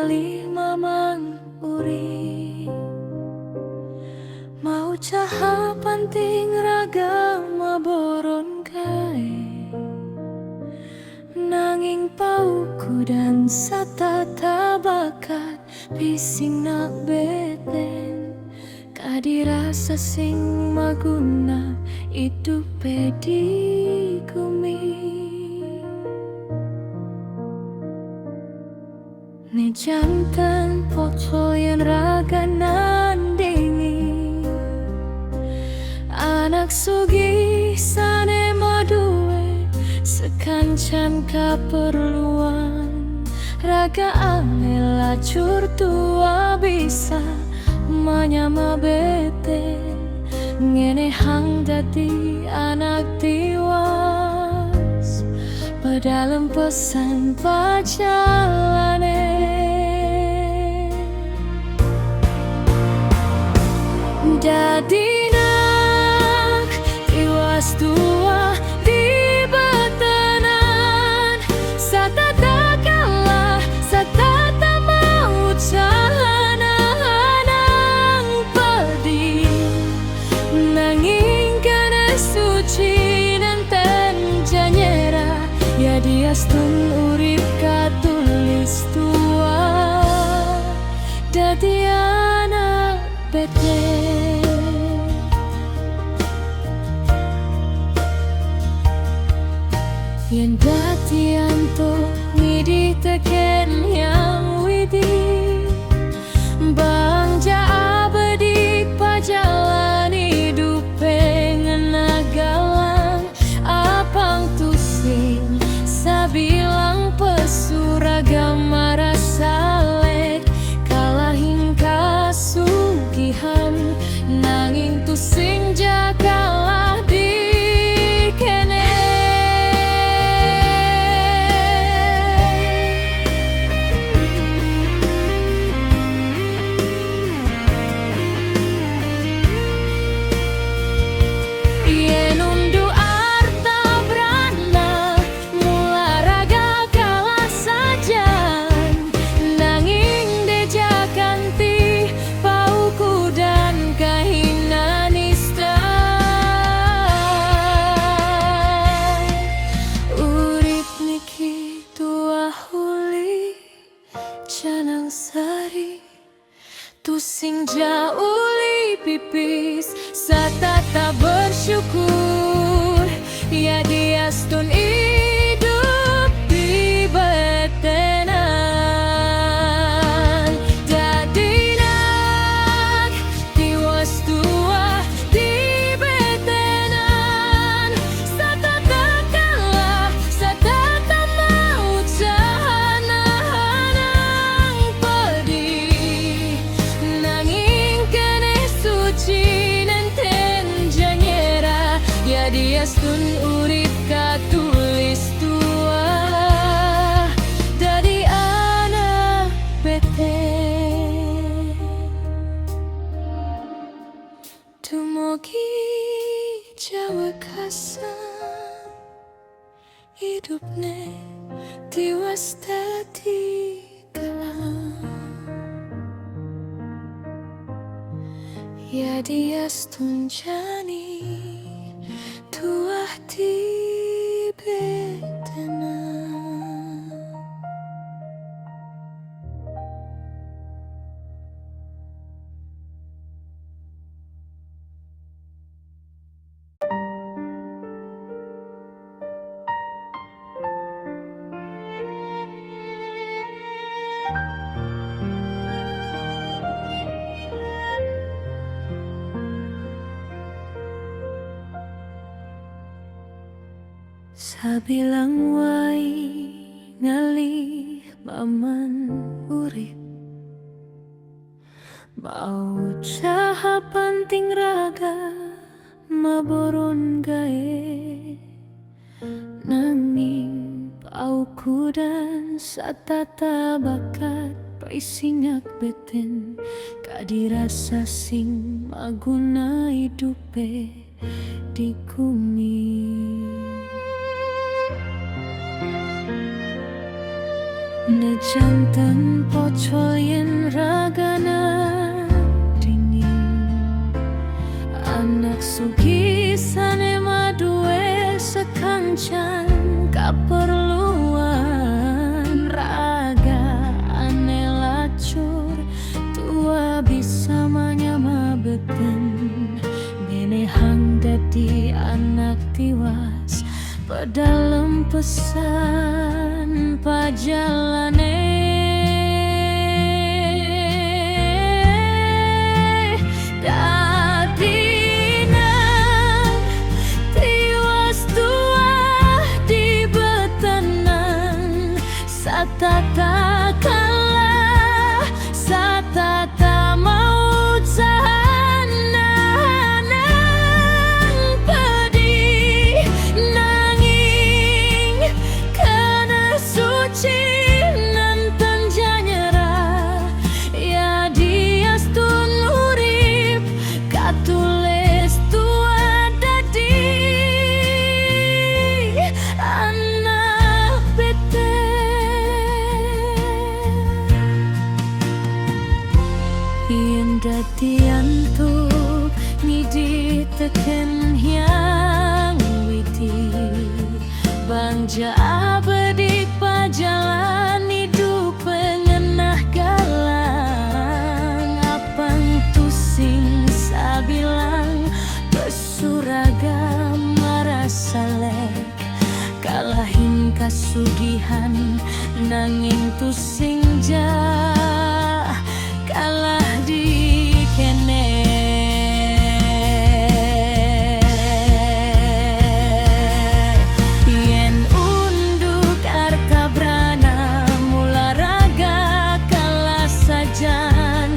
ngali mamang uri mau caha panting raga maboron kae nanging pauku dan satata bakat bising nak beten kadirasa sing maguna itu pedi kumi ni jantan foto yang raga nandingi anak sugi sane maduwe sekancan keperluan raga angel lacur tua bisa manyama bete ngene hang dadi anak tiwas pedalem pesan pajalane dadi nak tiwas tua di batanan satata kalah satata mau cahanang padi nanging kana suci nanten janyera ya diastun urip katulis tua dadi anak bete yen dati anto ngidi teken yang widi bangja abadi pajalan hidup pengen nagalang apang tusing sabilang pesuragam marasale kalahin kasugihan nanging tusing jakalah di kene canang sari tusing jauli pipis satata bersyukur ya diastun hidup di betenan dadi nak tiwas tua di betenan satata kalah satata mau cahanang padi nanging kene suci nanten janyera ya diastun urip katulis tua dari anak bete tumugi jawa kasan hidupne tiwas dadi kelam ya diastun jani tuah di betenan sabilang wai ngali maman urip mau caha panting raga maboron gae nanging pauku dan satata bakat paisingak beten kadirasa sing maguna hidupe di kumi jantan pocoyen ragana dingin, anak sugi sane maduwe sekancan kaperluan raga ane lacur tua bisa manyama beten bene hang dadi anak tiwas pedalem pesan pajalane dadina tiwas tua di betenan satata kalah satata maut sahanan pedih nanging kana suci nanten janyera ya diastun urip katulis tua dadi anak bete yen dadi antuk ngidi teken hyang witi bangja abadi pajalan hidup pengenah galang apang tusing sabilang besuragam marasalek kalahin kasugihan nanging tusing jah kalah di kene yen unduk arka brana mula raga kalah sajan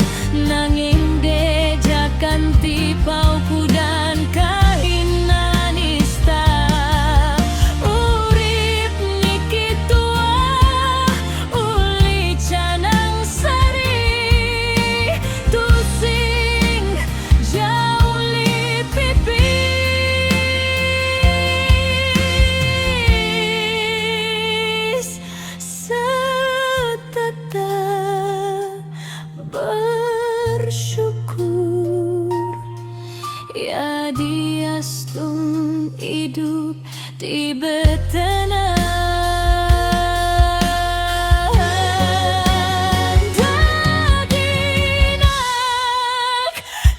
nanging dejakan tipau kudan kahinan ista urip niki tua uli canang sari tusing jauh li pipis setata bersyukur ya diastun hidup di betenan dadinak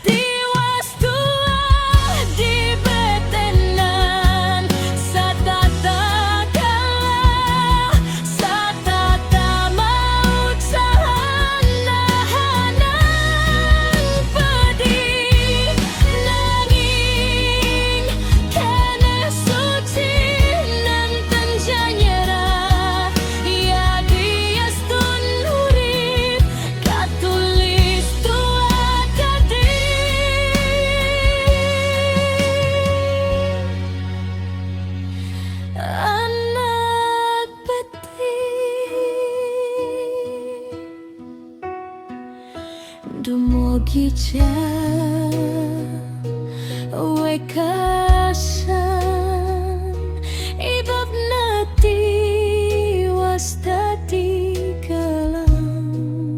tiwas tua di betenan satata kalah satata maut sahanahanan pedih nanging kene suci nanten janyera ya diastun urip katulis tua dadi anak beti dumugi wekasan ibab nati was dadi kalam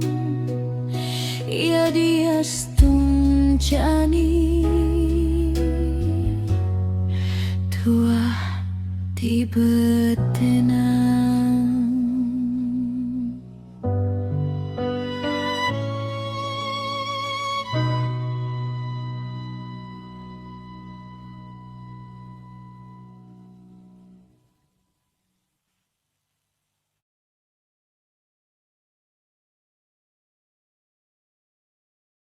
ya diastun jani tua di betenan